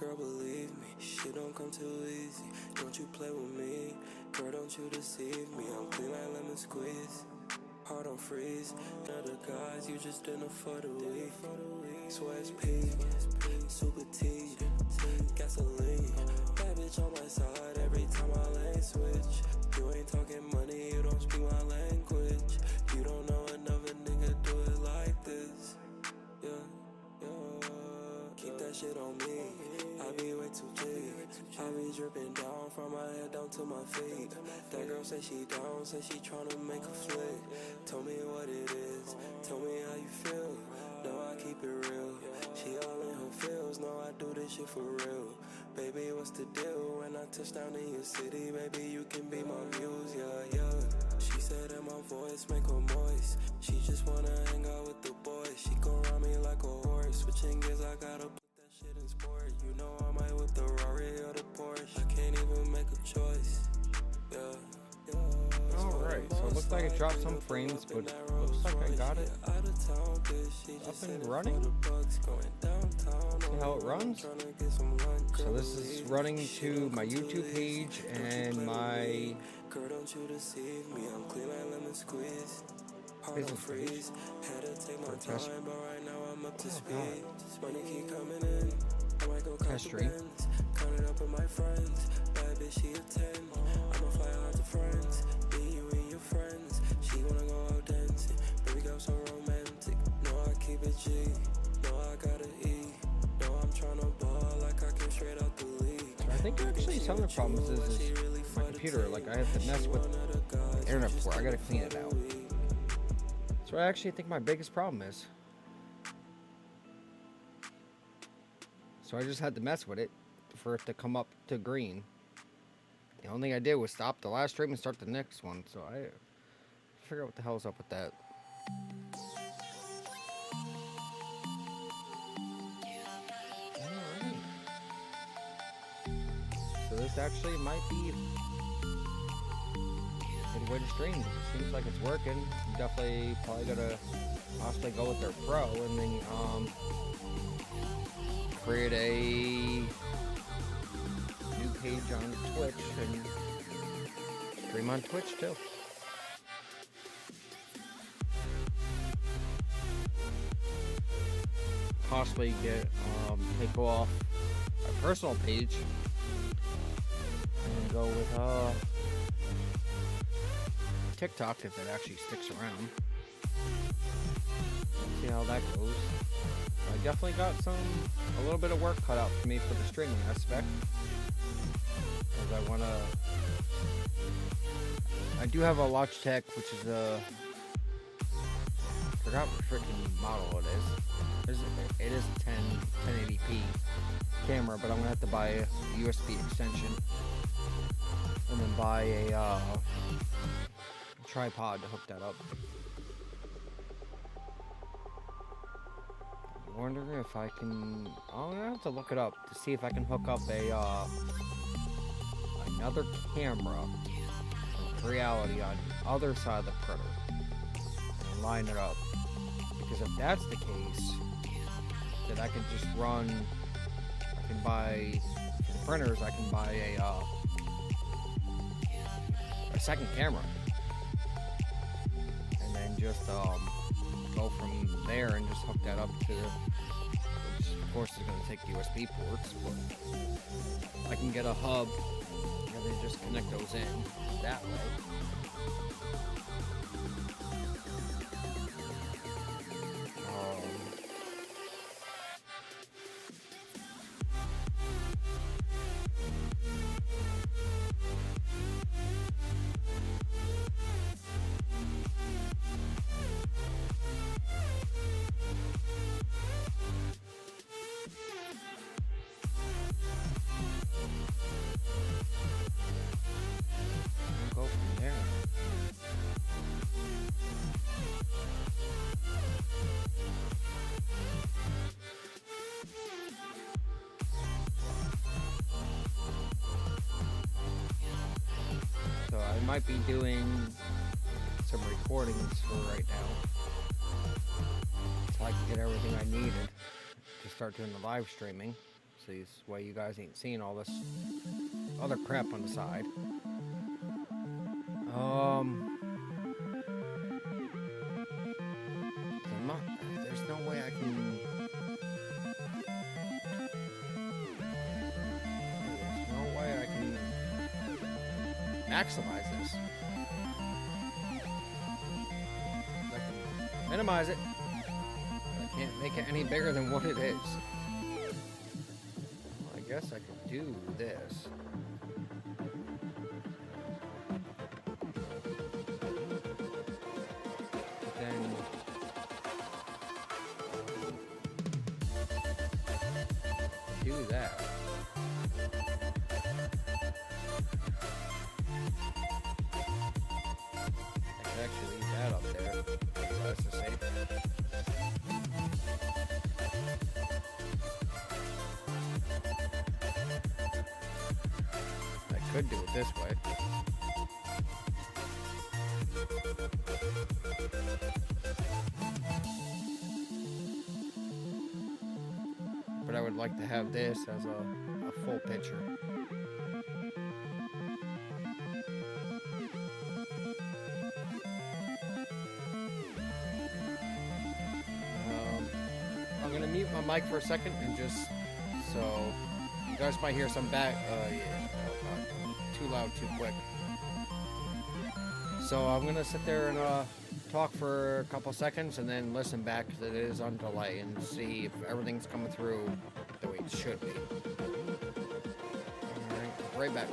girl, believe me, shit don't come too easy. Don't you play with me, girl, don't you deceive me. I'm clean like lemon squeeze, heart on freeze. Other guys, you just dinner for the week. Sweats peak, super T, gasoline. Bad bitch on my side every time I lane switch. You ain't talking money, you don't speak my language. You don't know another nigga do it like this. Yeah, yeah. Keep that shit on me. I be way too G. I be dripping down from my head down to my feet. That girl say she down, say she tryna make a flick. Tell me what it is, tell me how you feel. No, I keep it real. She all in her feels, no, I do this shit for real. Baby, what's the deal? When I touch down in your city, baby, you can be my muse, yeah, yeah. She said that my voice make her moist. She just wanna hang out with the boys. She gon' ride me like a horse. Switching gears, I gotta put that shit in sport. You know I might with the Rari or the Porsche. I can't even make a choice, yeah. Alright, so it looks like it dropped some frames, but looks like I got it up and running. See how it runs? So this is running to my YouTube page and my business page. Test stream. I'ma fly out to friends, me, you and your friends. She wanna go out dancing, baby girl so romantic. No, I keep it G, no, I gotta E. No, I'm tryna ball like I came straight out the league. So I think actually some of the problems is my computer, like I have to mess with the internet port, I gotta clean it out. So I actually think my biggest problem is. So I just had to mess with it for it to come up to green. The only thing I did was stop the last stream and start the next one, so I figure out what the hell's up with that. Alright. So this actually might be a good way to stream. It seems like it's working. Definitely probably gotta possibly go with their pro and then create a page on Twitch and stream on Twitch too. Possibly take off my personal page and go with TikTok if it actually sticks around. See how that goes. I definitely got a little bit of work cut out for me for the streaming aspect. I do have a Logitech, which is I forgot what freaking model it is. It is a 1080p camera, but I'm gonna have to buy a USB extension and then buy a tripod to hook that up. I'm wondering if I can. I'm gonna have to look it up to see if I can hook up another camera from Reality on the other side of the printer and line it up, because if that's the case, then I can just run. I can buy for the printers. I can buy a second camera and then just go from there and just hook that up to the. Which of course is going to take USB ports, but I can get a hub. And then just connect those in that way. Go from there. So I might be doing some recordings for right now, so I can get everything I needed to start doing the live streaming. So this way you guys ain't seeing all this other crap on the side. There's no way I can. There's no way I can maximize this. I can minimize it. I can't make it any bigger than what it is. Well, I guess I could do this. But then do that. I could actually leave that up there. That's the safe. I could do it this way. But I would like to have this as a full picture. I'm gonna mute my mic for a second and just so you guys might hear some back. Too loud, too quick. So I'm gonna sit there and talk for a couple seconds and then listen back because it is on delay and see if everything's coming through the way it should be. Alright, right back.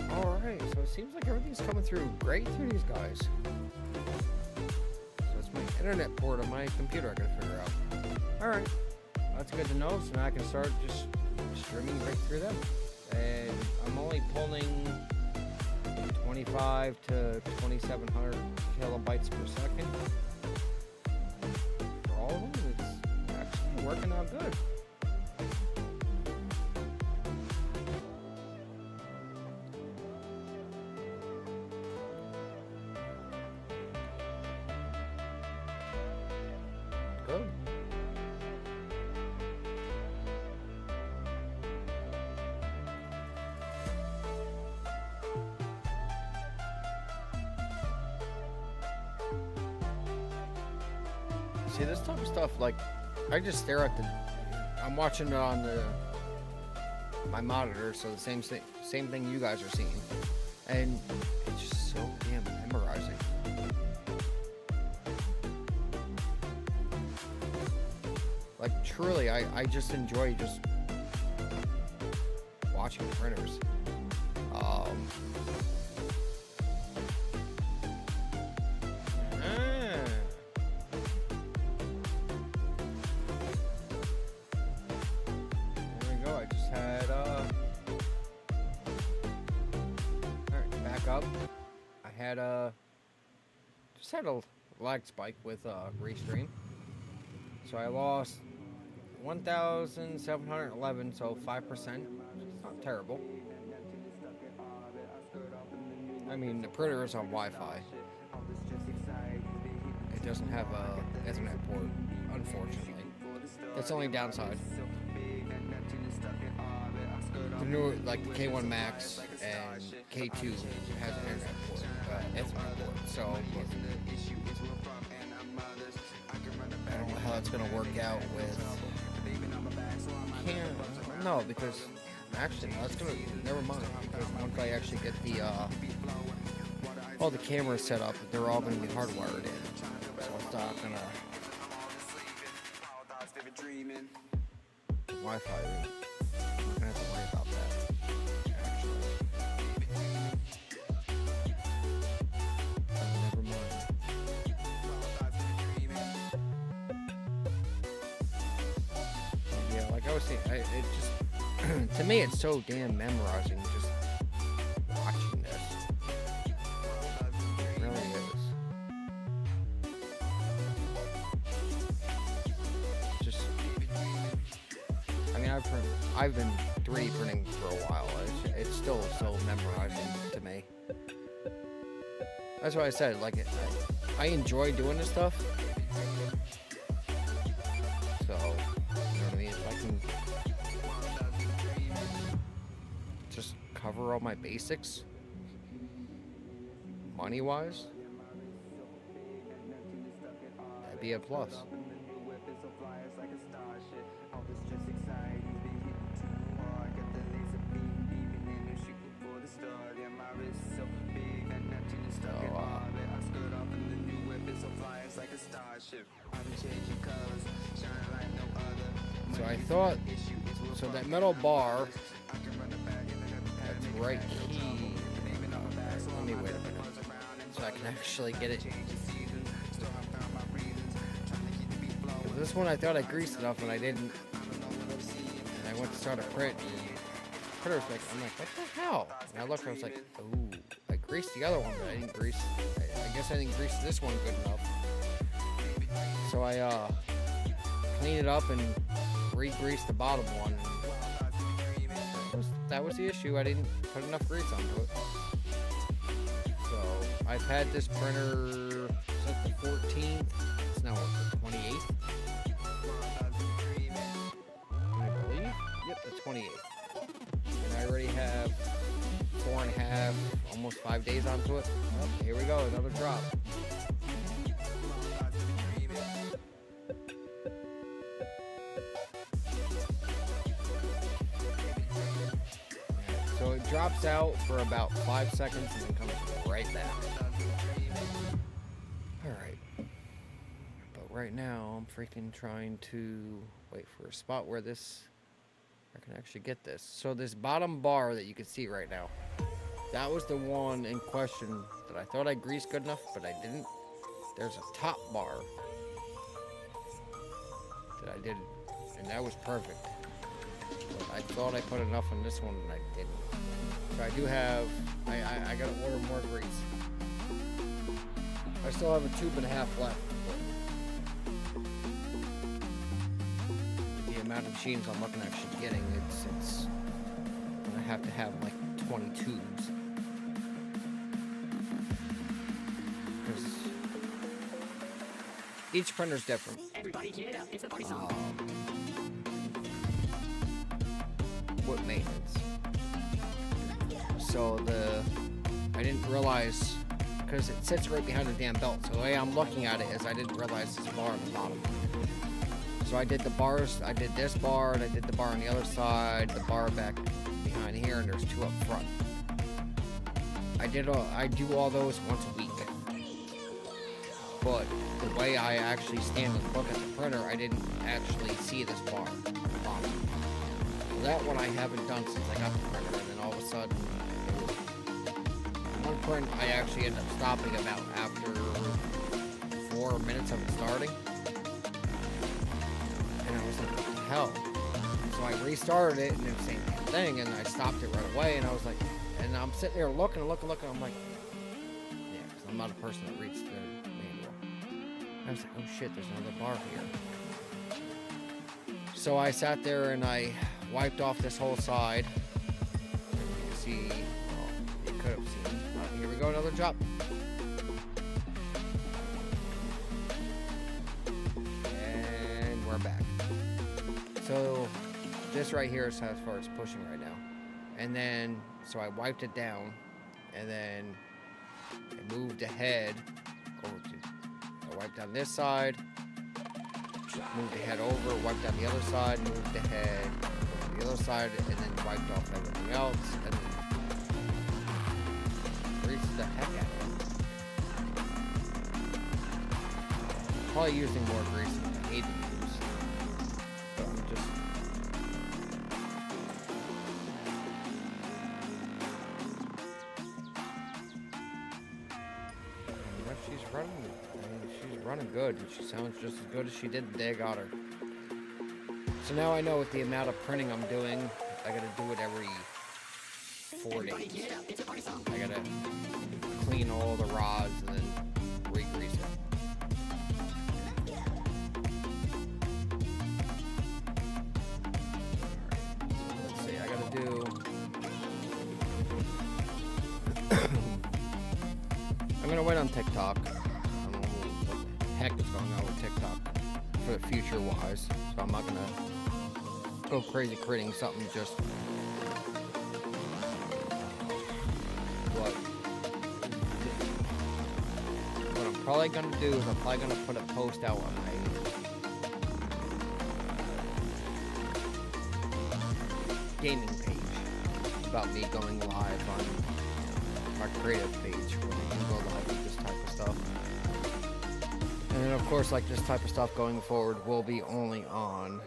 Alright, so it seems like everything's coming through great through these guys. So it's my internet port on my computer I gotta figure out. Alright, that's good to know, so now I can start just streaming right through them. And I'm only pulling 25 to 2700 kilobytes per second. For all of them, it's actually working out good. Good. See, this type of stuff, like, I just stare at the. I'm watching it on my monitor, so the same thing you guys are seeing, and it's just so damn memorizing. Like, truly, I just enjoy just watching printers. There we go. I just had alright, back up. I had just had a lag spike with Restream. So I lost 1,711, so 5%. Not terrible. I mean, the printer is on Wi-Fi. It doesn't have a Ethernet port, unfortunately. That's the only downside. newer, like K1 Max and K2 has an internet port, Ethernet port. So I don't know how that's gonna work out with. No, because actually, no, that's gonna. Never mind. Because once I actually get all the cameras set up, they're all gonna be hardwired in. So it's not gonna. Wi-Fi. I'm not gonna have to worry about that. Actually. Never mind. Yeah, like I was saying, it just to me it's so damn memorizing just watching this. It really is. Just, I mean, I've been 3D printing for a while. It's still so memorizing to me. That's why I said, like, I enjoy doing this stuff. So, you know what I mean? If I can just cover all my basics, money-wise, that'd be a plus. So I thought, so that metal bar, that's right key. Let me wait a minute, so I can actually get it. This one I thought I greased enough and I didn't. And I went to start a print. And I'm like, what the hell? And I looked and I was like, ooh, I greased the other one, but I didn't grease. I guess I didn't grease this one good enough. So I cleaned it up and re-greased the bottom one. That was the issue. I didn't put enough grease onto it. So I've had this printer since the 14th. It's now the 28th. I believe. Yep, the 28th. And I already have 4.5, almost 5 days onto it. Oh, here we go, another drop. So it drops out for about 5 seconds and then comes right back. Alright. But right now, I'm freaking trying to wait for a spot where this, I can actually get this. So this bottom bar that you can see right now, that was the one in question that I thought I greased good enough, but I didn't. There's a top bar that I did, and that was perfect. But I thought I put enough on this one, and I didn't. So I do have, I gotta order more grease. I still have a 2.5 left. The amount of machines I'm looking at actually getting, it's I'm gonna have to have like 20 tubes. Because each printer's different. Everybody get up, it's the party song. With maintenance. So I didn't realize, because it sits right behind the damn belt. So the way I'm looking at it is I didn't realize this bar on the bottom. So I did the bars, I did this bar, and I did the bar on the other side, the bar back behind here, and there's 2 up front. I do all those once a week. But the way I actually stand and look at the printer, I didn't actually see this bar on the bottom. So that one I haven't done since I got the printer, and then all of a sudden, one print I actually ended up stopping about after 4 minutes of it starting. And I was like, what the hell? So I restarted it and did the same thing, and I stopped it right away, and I was like, and I'm sitting there looking, I'm like, yeah, because I'm not a person that reads the manual. I was like, oh shit, there's another bar here. So I sat there and I wiped off this whole side. And you can see, well, you could have seen. Here we go, another drop. And we're back. So this right here is as far as pushing right now. And then, so I wiped it down, and then I moved ahead over to, I wiped down this side, moved ahead over, wiped down the other side, moved ahead over to the other side, and then wiped off everything else, and then greased the heck out of it. Probably using more grease than I need to use. But I'm just... she's running good, and she sounds just as good as she did the day I got her. So now I know with the amount of printing I'm doing, I gotta do it every 4 days. I gotta clean all the rods and then re-grease it. Let's see, I gotta do... I'm gonna wait on TikTok. I don't know what the heck is going on with TikTok for the future wise, so I'm not gonna go crazy creating something just. What I'm probably gonna do is I'm probably gonna put a post out on my gaming page about me going live on my creative page where you can go live with this type of stuff. And then of course, like this type of stuff going forward will be only on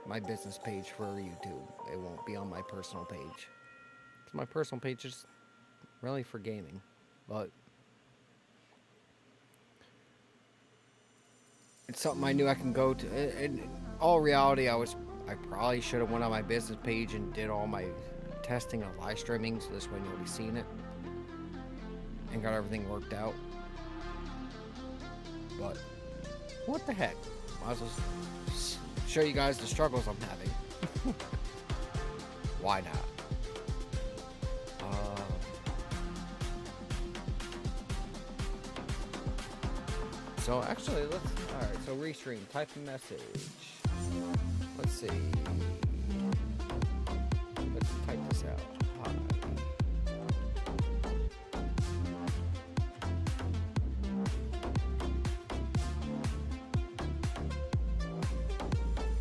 my business page for YouTube. It won't be on my personal page. So my personal page is really for gaming, but it's something I knew I can go to. In all reality, I probably should have went on my business page and did all my testing and live streaming, so this way nobody's seen it and got everything worked out. But what the heck? Might as well show you guys the struggles I'm having. Why not? So actually, alright, so restream, type a message. Let's see. Let's type this out. Hi.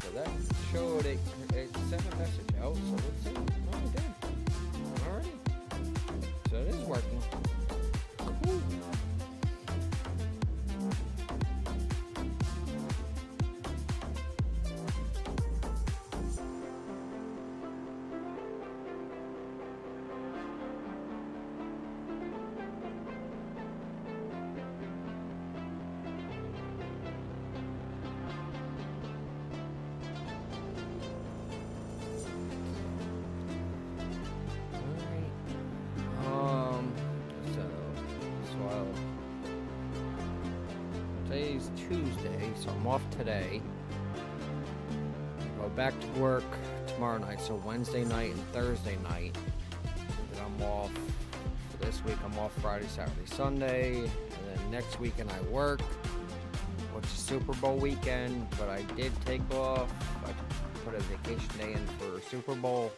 So that showed it sent a message out, so let's see. Oh, it did. Alrighty. So it is working. Cool. Today's Tuesday, so I'm off today. Go back to work tomorrow night, so Wednesday night and Thursday night. Then I'm off for this week. I'm off Friday, Saturday, Sunday, and then next weekend I work, which is Super Bowl weekend. But I did take off. I put a vacation day in for Super Bowl,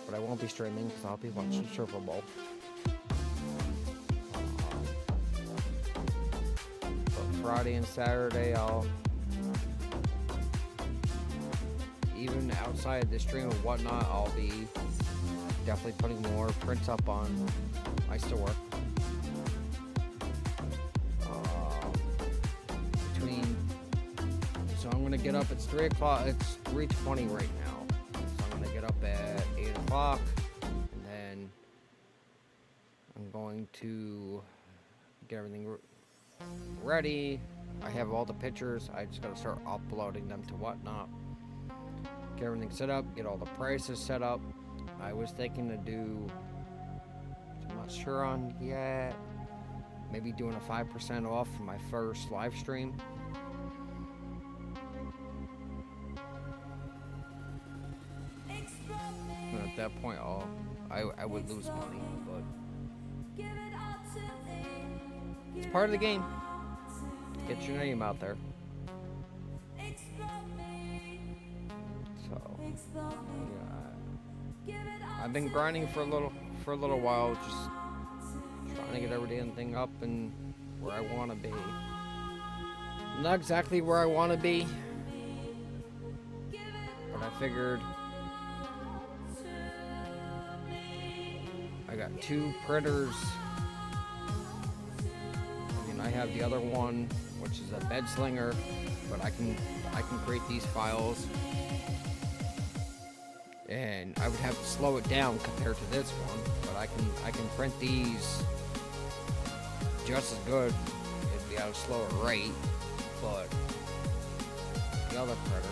but I won't be streaming because I'll be watching Super Bowl. Friday and Saturday, I'll, even outside of the stream and whatnot, I'll be definitely putting more prints up on my store. So I'm gonna get up. It's 3 o'clock. It's 3:20 right now. So I'm gonna get up at 8 o'clock, and then I'm going to get everything ready. I have all the pictures. I just gotta start uploading them to whatnot. Get everything set up. Get all the prices set up. I was thinking to do, I'm not sure on yet, maybe doing a 5% off for my first live stream. And at that point, I would lose money, but it's part of the game. Get your name out there. So, yeah. I've been grinding for a little while, just trying to get everything up and where I want to be. Not exactly where I want to be, but I figured I got 2 printers. I mean, I have the other one, which is a bed slinger, but I can create these files, and I would have to slow it down compared to this one, but I can print these just as good. It'd be at a slower rate, but the other printer,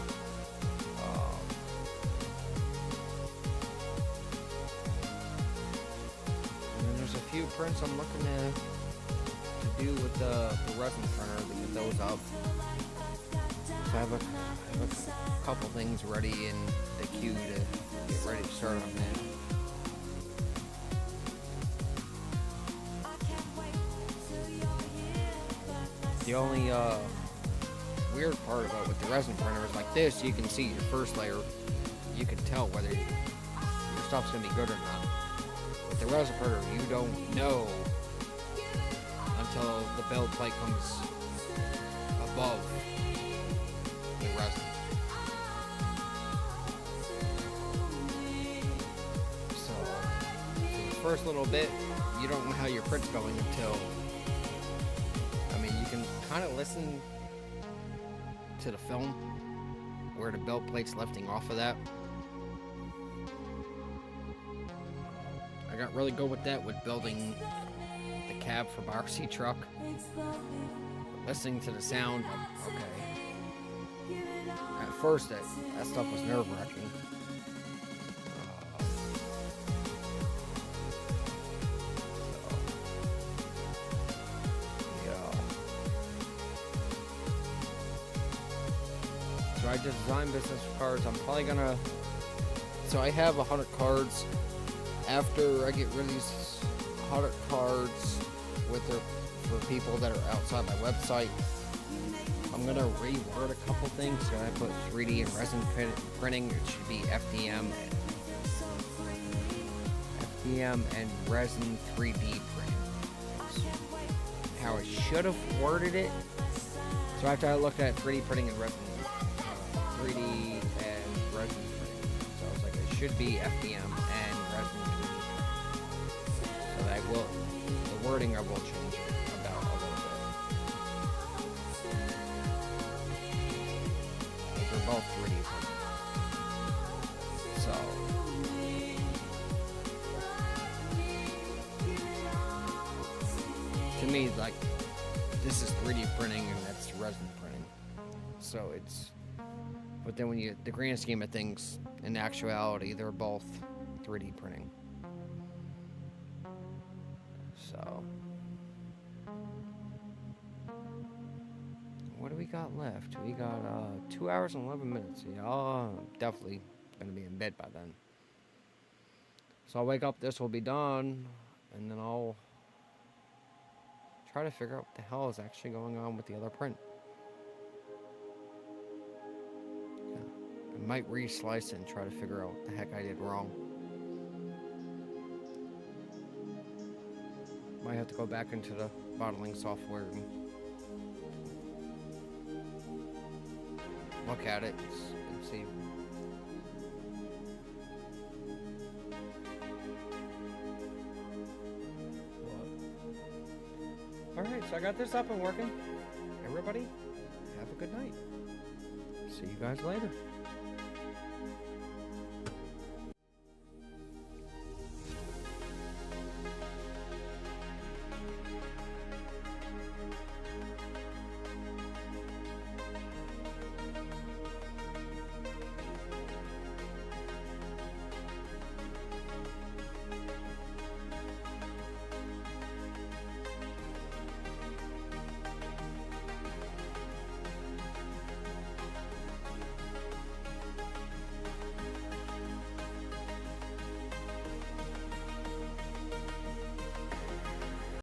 and then there's a few prints I'm looking to do with the resin printer to get those up. So I have a couple things ready in the queue to get ready to start on that. The only weird part about with the resin printer is like this, you can see your first layer, you can tell whether your stuff's gonna be good or not. With the resin printer, you don't know until the build plate comes above the resin. So, for the first little bit, you don't know how your print's going until, I mean, you can kind of listen to the film where the build plate's lifting off of that. I got really good with that with building the cab for my RC truck. Listening to the sound, okay. At first, that stuff was nerve-wracking. So I design business cards. I'm probably gonna. So I have 100 cards. After I get rid of these 100 cards with their for people that are outside my website, I'm gonna reword a couple things. So I put 3D and resin printing. It should be FDM and resin 3D printing. How I should have worded it. So after I looked at 3D printing and resin, 3D and resin printing. So I was like, it should be FDM and resin 3D. So that will, the wording I will change it about a little bit. They're both 3D printed. So to me, like, this is 3D printing and that's resin printing. So it's, but then when you, the grand scheme of things, in actuality, they're both 3D printing. So, what do we got left? We got 2 hours and 11 minutes. Y'all definitely gonna be in bed by then. So I'll wake up, this will be done, and then I'll try to figure out what the hell is actually going on with the other print. I might re-slice it and try to figure out what the heck I did wrong. Might have to go back into the modeling software and look at it and see. Alright, so I got this up and working. Everybody, have a good night. See you guys later.